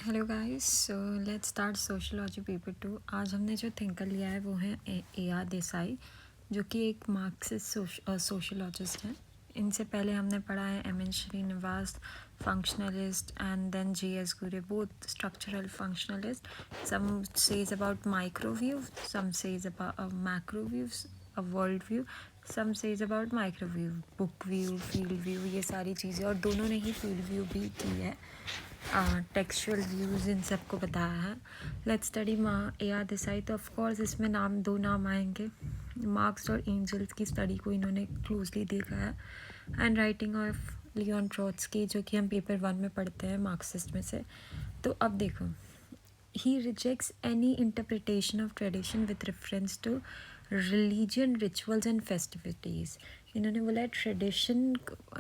Hello guys, so let's start sociology paper 2। आज हमने जो थिंकर लिया है वो है ए आर देसाई, जो कि एक मार्क्सिस्ट सोशियोलॉजिस्ट हैं। इनसे पहले हमने पढ़ा है M N Srinivas, functionalist, and then G S Ghurye, both structural functionalist. Some says about micro view, some says about macro views, a world view, some says about micro view, book view, field view, ये सारी चीज़ें. और दोनों ने ही field view भी की है, textual views in सबको बताया है. Let's study A R Desai. तो ऑफकोर्स इसमें दो नाम आएंगे. मार्क्स और एंजल्स की स्टडी को इन्होंने क्लोजली देखा है, एंड राइटिंग ऑफ लियोन ट्रोट्स्की, जो कि हम पेपर 1 में पढ़ते हैं मार्क्सिस्ट में से. तो अब देखो, he rejects any interpretation of tradition with reference to religion, rituals and festivities. इन्होंने बोला है ट्रेडिशन,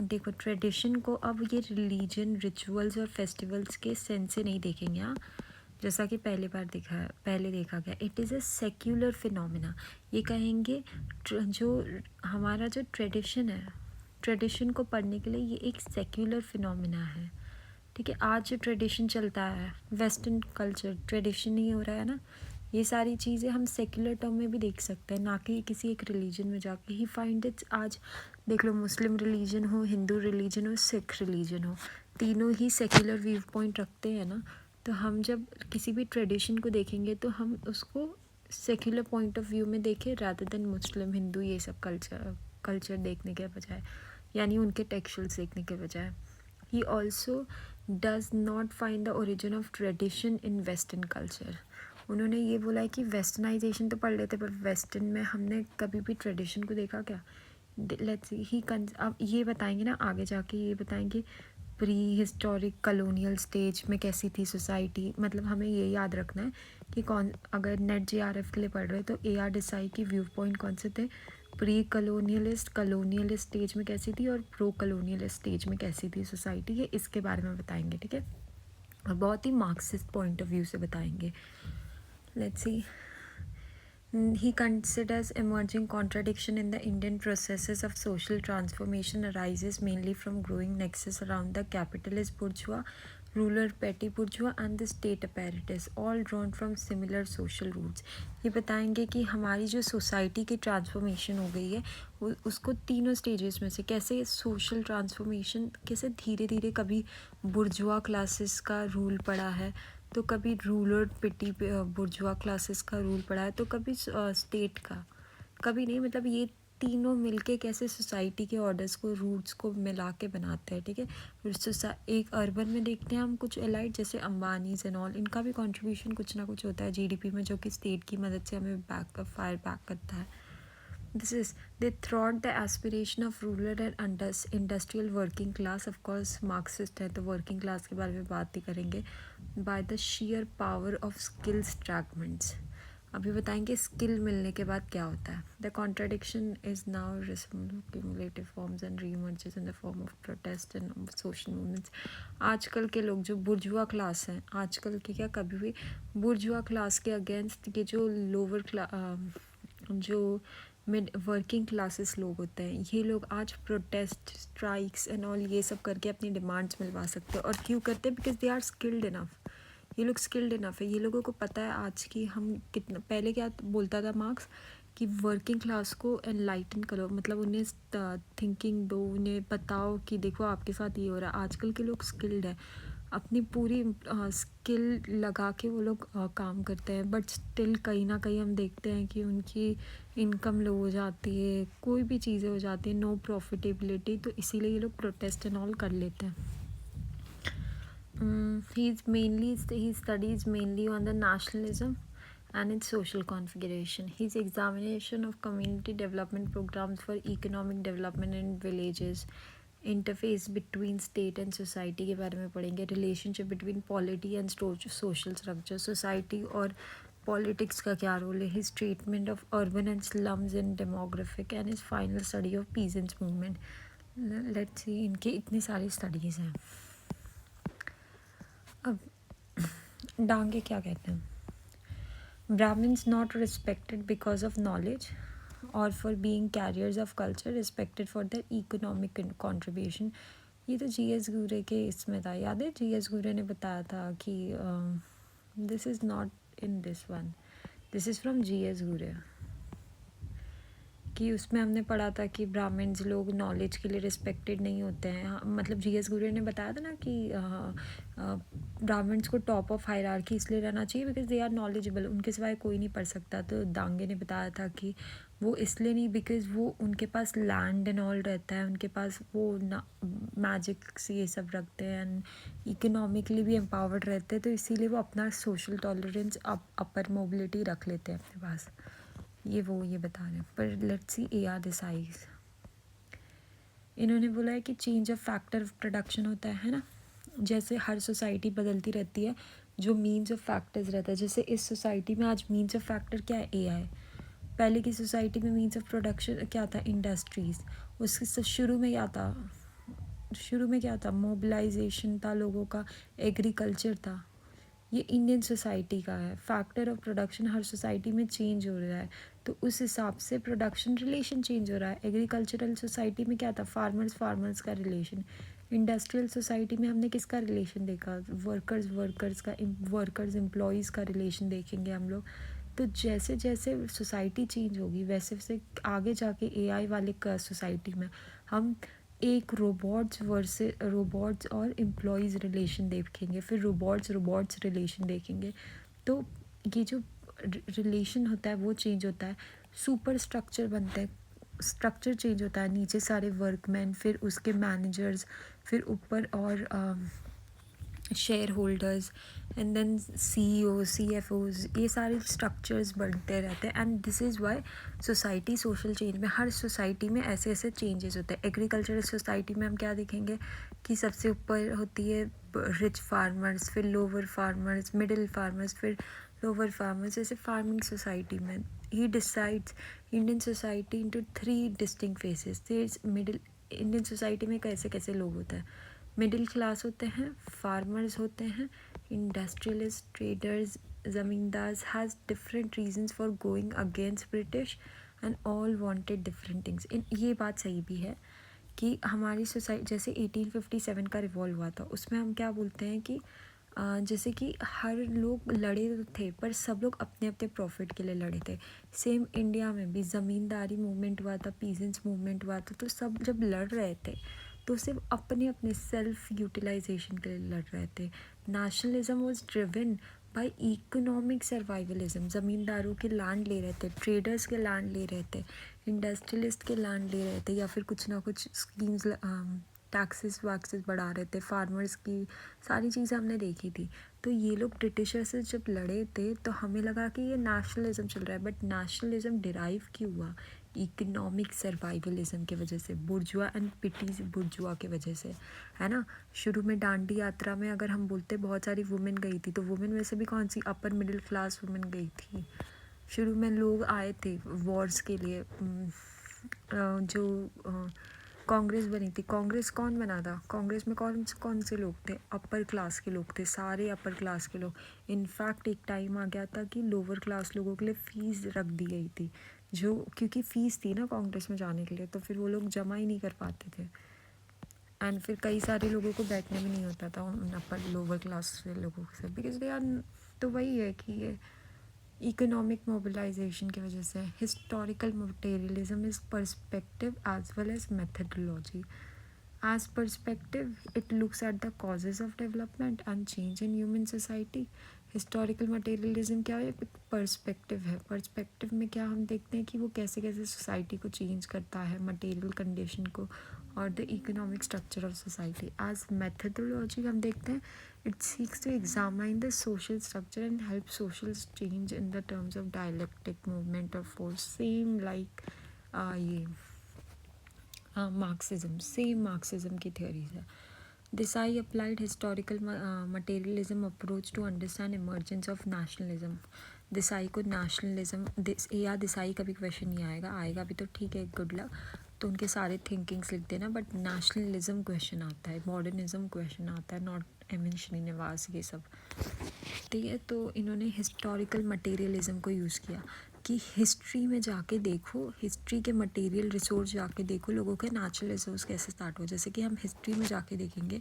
देखो ट्रेडिशन को अब ये रिलीजन, रिचुअल्स और फेस्टिवल्स के सेंस से नहीं देखेंगे. हाँ, जैसा कि पहले देखा गया. It is a secular phenomena. ये कहेंगे जो हमारा जो ट्रेडिशन है, ट्रेडिशन को पढ़ने के लिए ये एक सेक्युलर फिनोमिना है. ठीक है, आज जो ट्रेडिशन चलता है, वेस्टर्न कल्चर ट्रेडिशन ही हो रहा है ना. ये सारी चीज़ें हम सेक्युलर टर्म में भी देख सकते हैं, ना कि किसी एक रिलीजन में जाके. ही फाइंड इट्स, आज देख लो, मुस्लिम रिलीजन हो, हिंदू रिलीजन हो, सिख रिलीजन हो, तीनों ही सेक्युलर व्यू पॉइंट रखते हैं ना. तो हम जब किसी भी ट्रेडिशन को देखेंगे तो हम उसको सेक्युलर पॉइंट ऑफ व्यू में देखें, रादर देन मुस्लिम, हिंदू, ये सब कल्चर देखने के बजाय, यानी उनके टेक्सचुअल्स देखने के बजाय. He also does not find the origin of tradition in western culture. उन्होंने ये बोला है कि वेस्टर्नाइजेशन तो पढ़ लेते, पर वेस्टर्न में हमने कभी भी ट्रेडिशन को देखा क्या. लेट्स सी, अब ये बताएंगे ना आगे जाके, ये बताएंगे प्री हिस्टोरिक कलोनियल स्टेज में कैसी थी सोसाइटी. मतलब हमें ये याद रखना है कि अगर नेट JRF के लिए पढ़ रहे तो ए आर देसाई की व्यू पॉइंट कौन से थे. प्री कलोनियलिस्ट, कलोनियलिस्ट स्टेज में कैसी थी, और प्रो कलोनियलिस्ट स्टेज में कैसी थी सोसाइटी. ये इसके बारे में बताएंगे. ठीक है, और बहुत ही मार्क्सिस्ट पॉइंट ऑफ व्यू से बताएंगे. Let's see. He considers emerging contradiction in the Indian processes of social transformation arises mainly from growing nexus around the capitalist bourgeois, ruler petty bourgeois and the state apparatus, all drawn from similar social roots. ये बताएंगे कि हमारी जो society की transformation हो गई है उसको तीनों स्टेजेस में से कैसे सोशल ट्रांसफॉर्मेशन, कैसे धीरे धीरे कभी बुर्जुआ क्लासेस का रूल पड़ा है, तो कभी रूलर पिटी बुर्जुआ क्लासेस का रूल पड़ा है, तो कभी स्टेट का, कभी नहीं. मतलब ये तीनों मिलके कैसे सोसाइटी के ऑर्डर्स को, रूट्स को मिला के बनाते हैं. ठीक है, फिर एक अर्बन में देखते हैं हम कुछ एलाइट, जैसे अंबानीज एंड ऑल, इनका भी कंट्रीब्यूशन कुछ ना कुछ होता है GDP में, जो कि स्टेट की मदद से हमें बैक करता है. This is, they thwart the aspiration of rural and industrial working class. Of course Marxist है तो working class के बारे में बात ही करेंगे. By the sheer power of skills fragments. अभी बताएंगे स्किल मिलने के बाद क्या होता है. The contradiction is now resumed cumulative forms and reemerges in the form of protest and social movements. आजकल के लोग जो बुर्जुआ क्लास हैं, आजकल के क्या, कभी भी बुर्जुआ क्लास के अगेंस्ट के जो लोअर जो मिड वर्किंग क्लासेस लोग होते हैं, ये लोग आज प्रोटेस्ट, स्ट्राइक्स एंड ऑल ये सब करके अपनी डिमांड्स मिलवा सकते हैं. और क्यों करते हैं? Because they are skilled enough. ये लोग स्किल्ड इनफ है. ये लोगों को पता है आज की हम कितना, पहले क्या बोलता था मार्क्स कि वर्किंग क्लास को एनलाइटन करो, मतलब उन्हें थिंकिंग दो, उन्हें बताओ कि देखो आपके साथ ये हो रहा है. आजकल के लोग स्किल्ड है, अपनी पूरी स्किल लगा के वो लोग काम करते हैं, बट स्टिल कहीं ना कहीं हम देखते हैं कि उनकी इनकम लो हो जाती है, कोई भी चीज़ें हो जाती है, नो प्रॉफिटेबिलिटी. तो इसीलिए ये लोग प्रोटेस्ट एंड ऑल कर लेते हैं. he studies mainly on the nationalism and its social configuration. His examination of community development programs for economic development in villages, interface between state and society के बारे में पढ़ेंगे. Relationship between polity and social structure, society और politics का क्या role है. His treatment of urban and slums in demographic and his final study of peasants movement. Let's see, इनकी इतनी सारी स्टडीज़ हैं. अब डांगे क्या कहते हैं. Brahmins not respected because of knowledge or for being carriers of culture, respected for their economic contribution. ये तो जी.एस. घूरे के इसमें था, याद है जी.एस. घूरे ने बताया था कि this is not in this one, this is from GS. घूरे, कि उसमें हमने पढ़ा था कि ब्राह्मण्स लोग नॉलेज के लिए रिस्पेक्टेड नहीं होते हैं। मतलब जी.एस. घूरे ने बताया था ना कि ब्राह्मण्स को टॉप ऑफ हायरार्की इसलिए रहना चाहिए बिकॉज दे आर नॉलेजेबल, उनके सिवाय कोई नहीं पढ़ सकता। तो दांगे ने बताया था कि वो इसलिए नहीं बिकॉज वो उनके पास लैंड एंड ऑल रहता है, उनके पास वो ना मैजिक्स ये सब रखते हैं एंड इकोनॉमिकली भी एम्पावर्ड रहते हैं, तो इसीलिए वो अपना सोशल टॉलरेंस अपर मोबिलिटी रख लेते हैं अपने पास। ये बता रहे हैं। पर लेट्स सी ए.आर. देसाई, इन्होंने बोला है कि change of factor of production होता है ना, जैसे हर सोसाइटी बदलती रहती है, जो मीन्स ऑफ फैक्टर्स रहता है। जैसे इस सोसाइटी में आज मीन्स ऑफ फैक्टर क्या है, ए.आई. पहले की सोसाइटी में मीन्स ऑफ प्रोडक्शन क्या था, इंडस्ट्रीज़। उसके शुरू में क्या था, मोबिलाइजेशन था लोगों का, एग्रीकल्चर था। ये इंडियन सोसाइटी का है। Factor of production her society में चेंज हो रहा है, तो उस हिसाब से प्रोडक्शन रिलेशन चेंज हो रहा है। एग्रीकल्चरल सोसाइटी में क्या था, फार्मर्स का रिलेशन। इंडस्ट्रियल सोसाइटी में हमने किसका रिलेशन देखा, वर्कर्स एम्प्लॉयज़ का रिलेशन देखेंगे हम लोग। तो जैसे जैसे सोसाइटी चेंज होगी वैसे वैसे आगे जाके एआई वाले का सोसाइटी में हम एक रोबोट्स और एम्प्लॉयज़ रिलेशन देखेंगे, फिर रोबोट्स रिलेशन देखेंगे। तो ये जो रिलेशन होता है वो चेंज होता है, सुपर स्ट्रक्चर बनते हैं, स्ट्रक्चर चेंज होता है, नीचे सारे वर्कमैन, फिर उसके मैनेजर्स, फिर ऊपर और share holders and then CEO, CFOs, ये सारे स्ट्रक्चर्स बढ़ते रहते हैं। And this is why society social change में हर सोसाइटी में ऐसे ऐसे चेंजेस होते हैं। एग्रीकल्चरल सोसाइटी में हम क्या देखेंगे कि सबसे ऊपर होती है रिच फार्मर्स, फिर लोअर फार्मर्स, मिडिल फार्मर्स, फिर लोअर फार्मर्स। जैसे फार्मिंग सोसाइटी में he decides Indian society into 3 distinct faces. Middle Indian society में कैसे कैसे लोग होते हैं, मिडिल क्लास होते हैं, फार्मर्स होते हैं, industrialist, traders, zamindars has different reasons for going against British and all wanted different things. इन ये बात सही भी है कि हमारी सोसाइटी जैसे 1857 का रिवॉल्व हुआ था, उसमें हम क्या बोलते हैं कि जैसे कि हर लोग लड़े थे पर सब लोग अपने अपने प्रॉफिट के लिए लड़े थे। सेम इंडिया में भी ज़मींदारी मूवमेंट हुआ था, पीजेंट्स मूवमेंट हुआ था, तो सब जब लड़ रहे थे तो सिर्फ अपने अपने सेल्फ यूटिलाइजेशन के लिए लड़ रहे थे। Nationalism was driven by economic survivalism. ज़मींदारों के लैंड ले रहे थे, ट्रेडर्स के लैंड ले रहे थे, इंडस्ट्रियलिस्ट के लैंड ले रहे थे, या फिर कुछ ना कुछ स्कीम्स टैक्सेस वैक्सेस बढ़ा रहे थे, फार्मर्स की सारी चीज़ें हमने देखी थी। तो ये लोग ब्रिटिशर से जब लड़े थे तो हमें लगा कि ये नेशनलिज्म चल रहा है, बट नेशनलिज्म डिराइव क्यों हुआ, इकोनॉमिक सर्वाइवलिज्म की वजह से, बुर्जुआ एंड पिटीज बुर्जुआ की वजह से, है ना। शुरू में डांडी यात्रा में अगर हम बोलते बहुत सारी वुमेन गई थी, तो वुमेन में से भी कौन सी, अपर मिडिल क्लास वुमेन गई थी। शुरू में लोग आए थे वॉर्स के लिए, जो कांग्रेस बनी थी, कांग्रेस कौन बना था, कांग्रेस में कौन कौन से लोग थे, अपर क्लास के लोग थे, सारे अपर क्लास के लोग। इनफैक्ट एक टाइम आ गया था कि लोअर क्लास लोगों के लिए फ़ीस रख दी गई थी, जो क्योंकि फ़ीस थी ना कांग्रेस में जाने के लिए, तो फिर वो लोग जमा ही नहीं कर पाते थे। एंड फिर कई सारे लोगों को बैठने भी नहीं होता था उन अपर लोअर क्लास से लोगों से, बिकॉज दे आर, तो वही है कि ये इकोनॉमिक मोबिलाइजेशन की वजह से। Historical materialism is perspective as well as methodology. As perspective, it looks at the causes of development and change in human society. Historical materialism क्या है, एक पर्सपेक्टिव है। पर्सपेक्टिव में क्या हम देखते हैं कि वो कैसे कैसे सोसाइटी को चेंज करता है, मटेरियल कंडीशन को और the economic structure of society. As methodology हम देखते हैं it seeks to examine the social structure and help social change in the terms of dialectic movement of force. Same like ये Marxism, same Marxism की theories है। Desai applied historical materialism approach to understand emergence of nationalism. Desai को nationalism, या देसाई का भी question नहीं आएगा भी तो ठीक है, गुड लक। तो उनके सारे थिंकिंग्स लिख देना, बट नेशनलिज्म क्वेश्चन आता है, मॉडर्निज्म क्वेश्चन आता है, नॉट एम.एन. श्रीनिवास ये सब। ठीक है, तो इन्होंने हिस्टोरिकल मटेरियलिज्म को यूज़ किया। कि हिस्ट्री में जाके देखो, हिस्ट्री के मटेरियल रिसोर्स जाके देखो लोगों के नेचुरल रिसोर्स कैसे स्टार्ट हो। जैसे कि हम हिस्ट्री में जाके देखेंगे,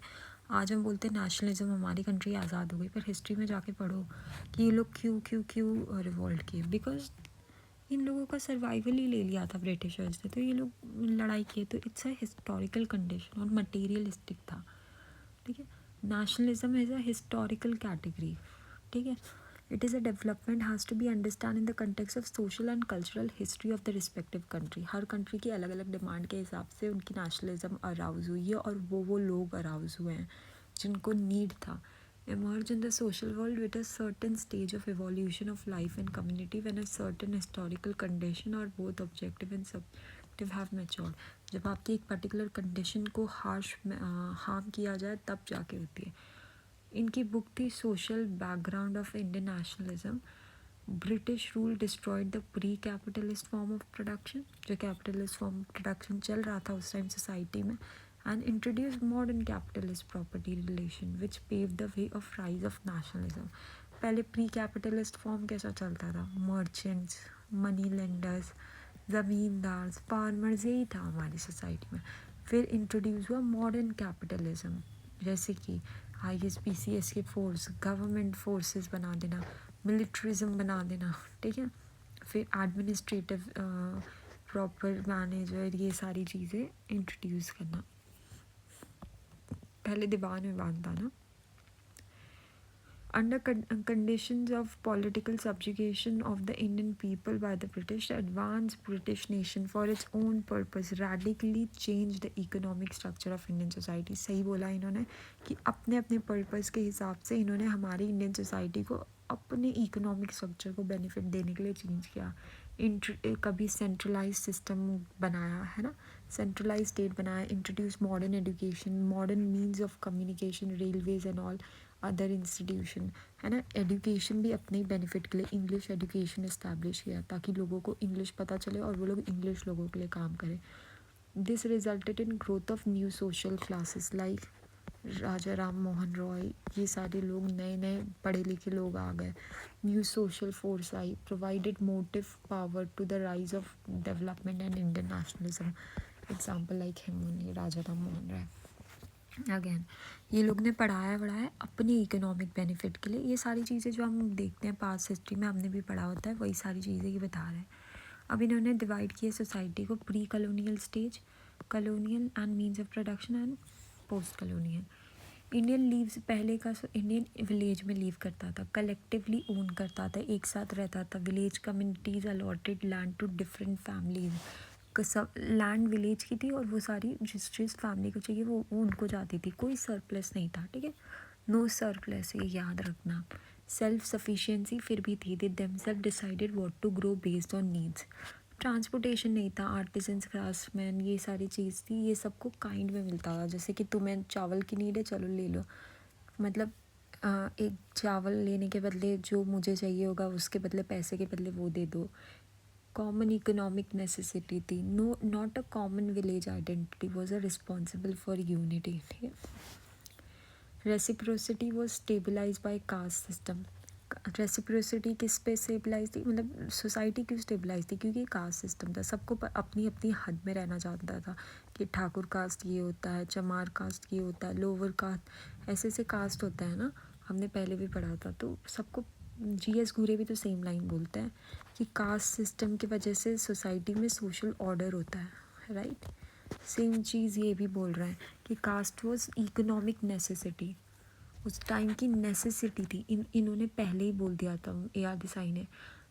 आज हम बोलते हैं नेशनलिज्म, हमारी कंट्री आज़ाद हो गई, पर हिस्ट्री में जाके पढ़ो कि ये लोग क्यों क्यों क्यों रिवॉल्ट किए। बिकॉज इन लोगों का सर्वाइवल ही ले लिया था ब्रिटिशर्स ने, तो ये लोग लड़ाई किए। तो इट्स अ हिस्टोरिकल कंडीशन और मटेरियलिस्टिक था, ठीक है। Nationalism is a historical category, ठीक है। It is a development has to be understand in the context of social and cultural history of the respective country. हर कंट्री की अलग अलग डिमांड के हिसाब से उनकी नेशनलिज्म अराउज हुई है, और वो लोग अराउज हुए हैं जिनको नीड था। Emerge in the social world with a certain stage of evolution of life and community when a certain historical condition or both objective and subjective have matured. जब आपकी एक पर्टिकुलर कंडीशन को harm किया जाए तब जाके होती है। इनकी बुक थी social background of Indian nationalism. British rule destroyed the pre capitalist form of production, जो कैपिटलिस्ट फॉर्म ऑफ प्रोडक्शन चल रहा था उस टाइम सोसाइटी में, and introduced modern capitalist property relation which paved the way of rise of nationalism. पहले pre capitalist form कैसा चलता था, merchants, money lenders, zamindars, farmers, यही था हमारी सोसाइटी में। फिर इंट्रोड्यूस हुआ मॉडर्न कैपिटलिज्म, जैसे कि ISPCS के फोर्स, गवर्नमेंट फोर्सेस बना देना, मिलिट्रिज्म बना देना, ठीक है। फिर एडमिनिस्ट्रेटिव प्रॉपर मैनेजर, ये सारी चीज़ें इंट्रोड्यूस करना। पहले दीवान में बांधता ना। Under conditions of political subjugation of the Indian people by the British, the advanced British nation for its own purpose radically changed the economic structure of Indian society. सही बोला इन्होंने कि अपने अपने पर्पस के हिसाब से इन्होंने हमारी इंडियन सोसाइटी को अपने इकोनॉमिक स्ट्रक्चर को बेनिफिट देने के लिए चेंज किया। कभी सेंट्रलाइज सिस्टम बनाया है ना, सेंट्रलाइज स्टेट बनाया, introduce modern education, modern means of communication, railways and all other institution, है ना। एजुकेशन भी अपने बेनिफिट के लिए इंग्लिश एजुकेशन इस्टेब्लिश किया ताकि लोगों को इंग्लिश पता चले और वो लोग इंग्लिश लोगों के लिए काम करें। This resulted in growth of new social classes like Raja Ram Mohan Roy, ये सारे लोग नए नए पढ़े लिखे लोग आ गए। न्यू सोशल फोर्स आई, provided motive power to the rise of development and Indian nationalism. Example like हेमूनी, राजा राम मोहन राय। अगेन ये लोग ने पढ़ाया अपने इकोनॉमिक बेनिफिट के लिए। ये सारी चीज़ें जो हम देखते हैं पास्ट हिस्ट्री में हमने भी पढ़ा होता है, वही सारी चीज़ें ये बता रहे हैं। अब इन्होंने डिवाइड किया सोसाइटी को pre colonial stage, colonial and means of production and post colonial. Indian leaves पहले का इंडियन विलेज में लीव करता था, कलेक्टिवली ओन करता था, एक साथ रहता था। Village communities allotted land to different families, सब लैंड विलेज की थी और वो सारी जिस फैमिली को चाहिए वो उनको जाती थी, कोई सरप्लस नहीं था, ठीक है। नो सरप्लस, ये याद रखना। सेल्फ सफिशिएंसी फिर भी थी, they themselves decided what to grow based on needs. Transportation नहीं था, आर्टिजन्स, क्राफ्ट्समैन, ये सारी चीज़ थी, ये सबको काइंड में मिलता था। जैसे कि तुम्हें चावल की नीड है, चलो ले लो, मतलब एक चावल लेने के बदले जो मुझे चाहिए होगा उसके बदले पैसे के बदले वो दे दो। कॉमन इकोनॉमिक नेसेसिटी थी, no not a common village identity was a responsible for unity, ठीक है। Reciprocity was stabilise by caste system. Reciprocity किस पे स्टेबलाइज थी, मतलब सोसाइटी क्यों स्टेबलाइज थी, क्योंकि कास्ट सिस्टम था, सबको अपनी अपनी हद में रहना चाहता था कि ठाकुर कास्ट ये होता है, चमार कास्ट ये होता है, लोअर कास्ट, ऐसे ऐसे कास्ट होता है ना, हमने पहले भी पढ़ा था। तो सबको GS घूरे भी तो सेम लाइन बोलते हैं कि कास्ट सिस्टम की वजह से सोसाइटी में सोशल ऑर्डर होता है, राइट। सेम चीज़ ये भी बोल रहा है कि कास्ट वॉज इकोनॉमिक नेसेसिटी, उस टाइम की नेसेसिटी थी। इन्होंने पहले ही बोल दिया था AR देसाई ने,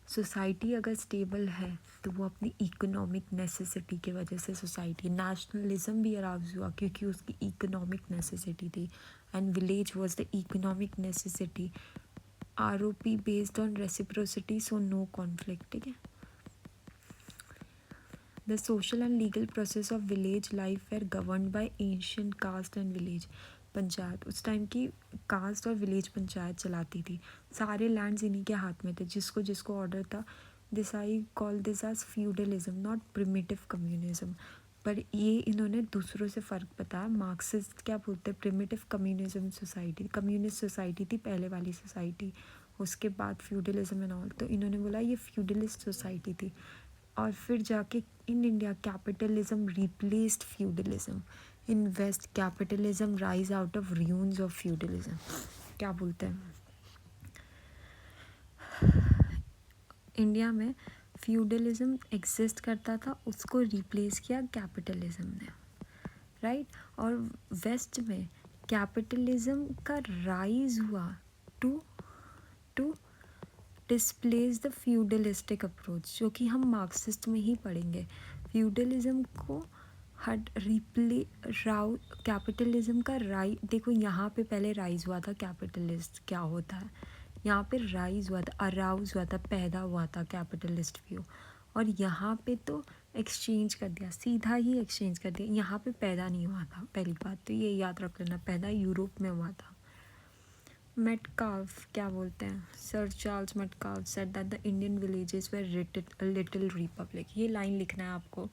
सोसाइटी अगर स्टेबल है तो वो अपनी इकोनॉमिक नेसेसिटी की वजह से सोसाइटी, नेशनलिज्म भी अराउज हुआ क्योंकि उसकी इकोनॉमिक नेसेसिटी थी, and village was the economic necessity. ROP based on reciprocity, so no conflict, ठीक है। The social and legal process of village life were governed by ancient caste and village panchayat. उस time की cast और village panchayat चलाती थी, सारे lands इन्हीं के हाथ में थे, जिसको जिसको ऑर्डर था। This I call this as feudalism, not primitive communism. पर ये इन्होंने दूसरों से फ़र्क बताया। मार्क्सिस्ट क्या बोलते हैं, primitive communism society, communist society थी पहले वाली सोसाइटी, उसके बाद फ्यूडलिज्म एंड ऑल, तो इन्होंने बोला ये फ्यूडलिस्ट सोसाइटी थी। और फिर जाके in India capitalism replaced feudalism, in west capitalism rise out of ruins of feudalism. क्या बोलते हैं, इंडिया में फ्यूडलिज्म एग्जिस्ट करता था, उसको रिप्लेस किया कैपिटलिज्म ने, राइट। और वेस्ट में कैपिटलिज्म का राइज हुआ to to displace the feudalistic approach, जो कि हम मार्क्सिस्ट में ही पढ़ेंगे। फ्यूडलिज्म को हट रिप्ले राउ कैपिटलिज्म का देखो यहाँ पे पहले राइज हुआ था कैपिटलिस्ट क्या होता है, यहाँ पे राइज हुआ था, अराउज हुआ था, पैदा हुआ था कैपिटलिस्ट व्यू। और यहाँ पे तो एक्सचेंज कर दिया, सीधा ही एक्सचेंज कर दिया, यहाँ पे पैदा नहीं हुआ था। पहली बात तो ये याद रख लेना, पैदा यूरोप में हुआ था। मेटकाल्फ क्या बोलते हैं, sir Charles Metcalfe said that the Indian villages were little republic. ये लाइन लिखना है आपको,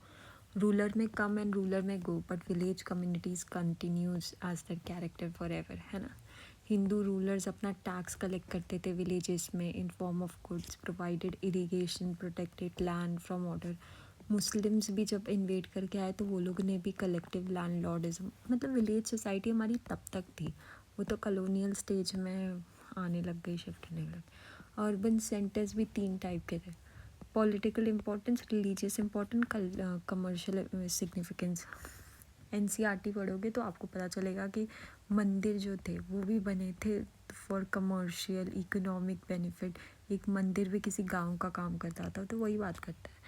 रूलर में कम एंड रूलर में go but village communities continues as the character forever, है ना। हिंदू रूलर्स अपना टैक्स कलेक्ट करते थे विलेजेस में in form of goods, provided irrigation, protected land from order. Muslims भी जब इन्वेड करके आए तो वो लोग ने भी कलेक्टिव लैंड लॉर्डिज्म, मतलब विलेज सोसाइटी हमारी तब तक थी, वो तो कॉलोनियल स्टेज में आने लग गई, शिफ्ट होने लग। अर्बन सेंटर्स भी 3 टाइप के थे, political importance, religious importance, commercial significance. NCERT पढ़ोगे तो आपको पता चलेगा कि मंदिर जो थे वो भी बने थे फॉर कमर्शियल इकोनॉमिक बेनिफिट। एक मंदिर भी किसी गांव का काम करता था, तो वही बात करता है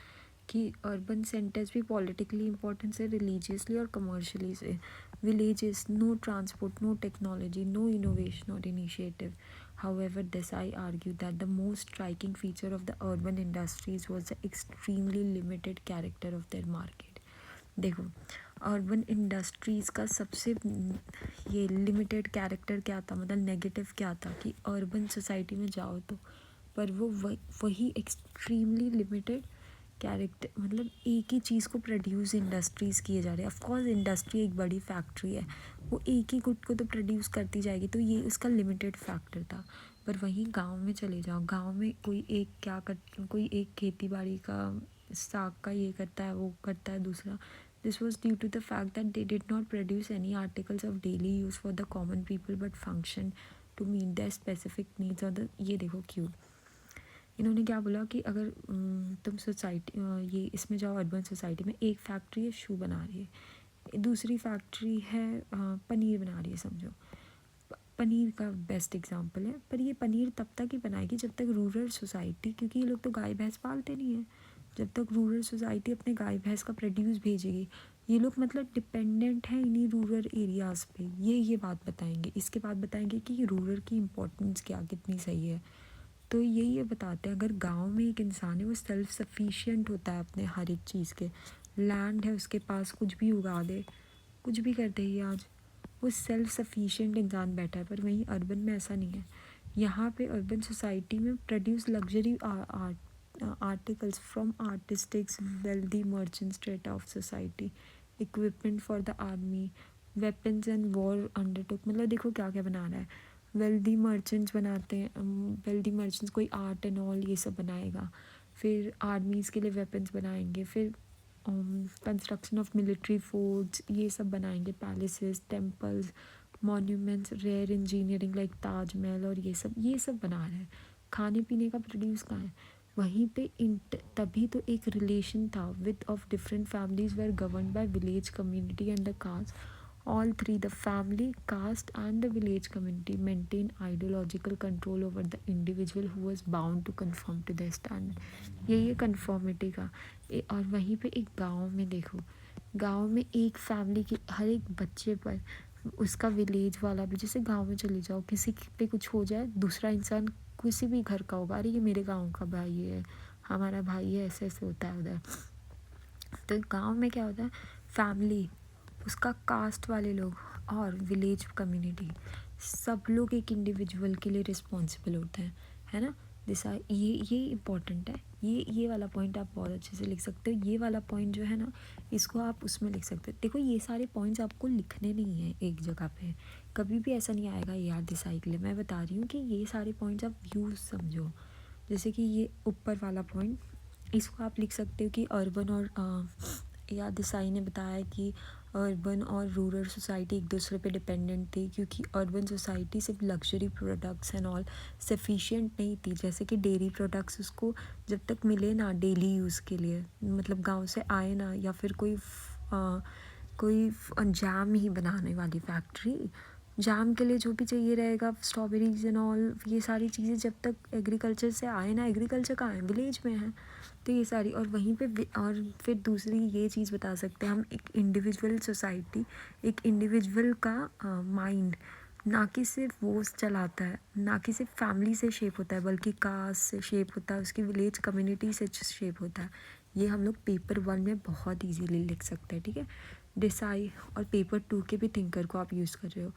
कि अर्बन सेंटर्स भी पॉलिटिकली इम्पोर्टेंस है, रिलीजियसली और कमर्शियली से। Villages, no transport, no technology, no innovation और initiative. However, Desai argued that the most striking feature of the urban industries was the extremely limited character of their market. देखो, urban industries का सबसे ये limited character क्या था, मतलब negative क्या था कि अर्बन सोसाइटी में जाओ तो, पर वो वही एक्सट्रीमली लिमिटेड कैरेक्टर, मतलब एक ही चीज़ को प्रोड्यूस इंडस्ट्रीज़ किए जा रहे हैं। ऑफकोर्स इंडस्ट्री एक बड़ी फैक्ट्री है, वो एक ही गुड को तो प्रोड्यूस करती जाएगी, तो ये उसका लिमिटेड फैक्टर था। पर वहीं गांव में चले जाओ, गांव में कोई एक खेती बाड़ी का, साग का ये करता है, वो करता है दूसरा। This was due to the fact that they did not produce any articles of daily use for the common people but function to meet the specific needs of the. ये देखो क्यों, इन्होंने क्या बोला कि अगर तुम सोसाइटी ये इसमें जाओ, अर्बन सोसाइटी में एक फैक्ट्री है शू बना रही है, दूसरी फैक्ट्री है पनीर बना रही है, समझो पनीर का बेस्ट एग्जांपल है। पर ये पनीर तब तक ही बनाएगी जब तक रूरल सोसाइटी, क्योंकि ये लोग तो गाय भैंस पालते नहीं हैं, जब तक रूरल सोसाइटी अपने गाय भैंस का प्रोड्यूस भेजेगी। ये लोग मतलब डिपेंडेंट हैं इन्हीं रूरल एरियाज़ पे, ये बात बताएंगे। इसके बाद बताएंगे कि रूरल की इम्पोर्टेंस क्या, कितनी सही है। तो यही ये बताते हैं, अगर गांव में एक इंसान है वो सेल्फ सफिशिएंट होता है अपने हर एक चीज़ के, लैंड है उसके पास, कुछ भी उगा दे, कुछ भी कर दे ये आज, वो सेल्फ सफिशिएंट इंसान बैठा है। पर वहीं अर्बन में ऐसा नहीं है। यहाँ पे अर्बन सोसाइटी में produce luxury articles from artistics, wealthy merchant strata of society, equipment for the army, weapons and war undertook. मतलब देखो क्या क्या बना रहा है, वेल्दी मर्चेंट्स बनाते हैं, वेल्दी मर्चेंट्स कोई आर्ट एंड ऑल ये सब बनाएगा, फिर आर्मीज़ के लिए वेपन्स बनाएंगे, फिर कंस्ट्रक्शन ऑफ मिलिट्री फोर्ट्स ये सब बनाएंगे, palaces, temples, monuments, rare engineering like Taj Mahal और ये सब बना रहे हैं। खाने पीने का प्रोड्यूस कहाँ है, वहीं पे तभी तो एक रिलेशन था with of different families were govern by village community and the caste. All three, the family, caste and the village community, maintain ideological control over the individual who was bound to conform to their standard। यही है conformity का। और वहीं पे एक गांव में देखो, गांव में एक फैमिली के हर एक बच्चे पर उसका विलेज वाला भी, जैसे गांव में चले जाओ किसी पे कुछ हो जाए, दूसरा इंसान किसी भी घर का होगा, अरे ये मेरे गांव का भाई है, हमारा भाई है, ऐसे ऐसे होता है उधर। तो गांव में क्या होता है, फैमिली, उसका कास्ट वाले लोग और विलेज कम्युनिटी, सब लोग एक इंडिविजुअल के लिए रिस्पॉन्सिबल होते हैं, है ना। ये इम्पोर्टेंट है। ये वाला पॉइंट आप बहुत अच्छे से लिख सकते हो। ये वाला पॉइंट जो है ना, इसको आप उसमें लिख सकते हो। देखो ये सारे पॉइंट्स आपको लिखने नहीं हैं एक जगह पे, कभी भी ऐसा नहीं आएगा यार देसाई के लिए। मैं बता रही हूँ कि ये सारे पॉइंट्स आप यूज़ समझो। जैसे कि ये ऊपर वाला पॉइंट, इसको आप लिख सकते हो कि अर्बन और या देसाई ने बताया कि अर्बन और रूरल सोसाइटी एक दूसरे पे डिपेंडेंट थी, क्योंकि अर्बन सोसाइटी सिर्फ luxury products and all sufficient नहीं थी। जैसे कि डेयरी प्रोडक्ट्स उसको जब तक मिले ना डेली यूज़ के लिए, मतलब गांव से आए ना, या फिर कोई जैम ही बनाने वाली फैक्ट्री, जैम के लिए जो भी चाहिए रहेगा, स्ट्रॉबेरीज एंड ऑल, ये सारी चीज़ें जब तक एग्रीकल्चर से आए ना, एग्रीकल्चर कहाँ है, विलेज में है, तो ये सारी, और वहीं पे और फिर दूसरी ये चीज़ बता सकते हैं हम, एक इंडिविजुअल सोसाइटी, एक इंडिविजुअल का माइंड ना कि सिर्फ वो चलाता है, ना कि सिर्फ फैमिली से शेप होता है, बल्कि कास्ट से शेप होता है, उसकी विलेज कम्युनिटी से शेप होता है। ये हम लोग पेपर 1 में बहुत इजीली लिख सकते हैं, ठीक है। देसाई और पेपर 2 के भी थिंकर को आप यूज़ कर रहे हो।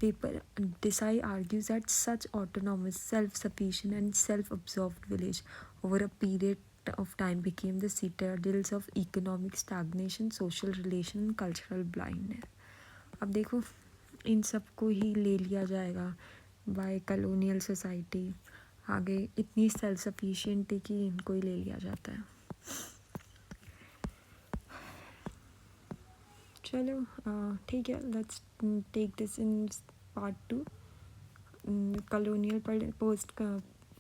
Paper Desai argues that such autonomous, self sufficient and self absorbed village over a period of time became the citadels of economic stagnation, social relation and cultural blindness. अब देखो इन सब को ही ले लिया जाएगा बाय कॉलोनियल सोसाइटी, आगे इतनी सेल्फ सफिशिएंट थी कि इनको ही ले लिया जाता है। चलो ठीक है, let's take this in part 2। Colonial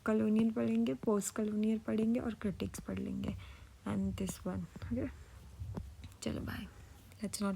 colonial पढ़ेंगे, पोस्ट कॉलोनियल पढ़ेंगे और क्रिटिक्स पढ़ लेंगे, एंड दिस वन। ओके, चलो बाय। Let's not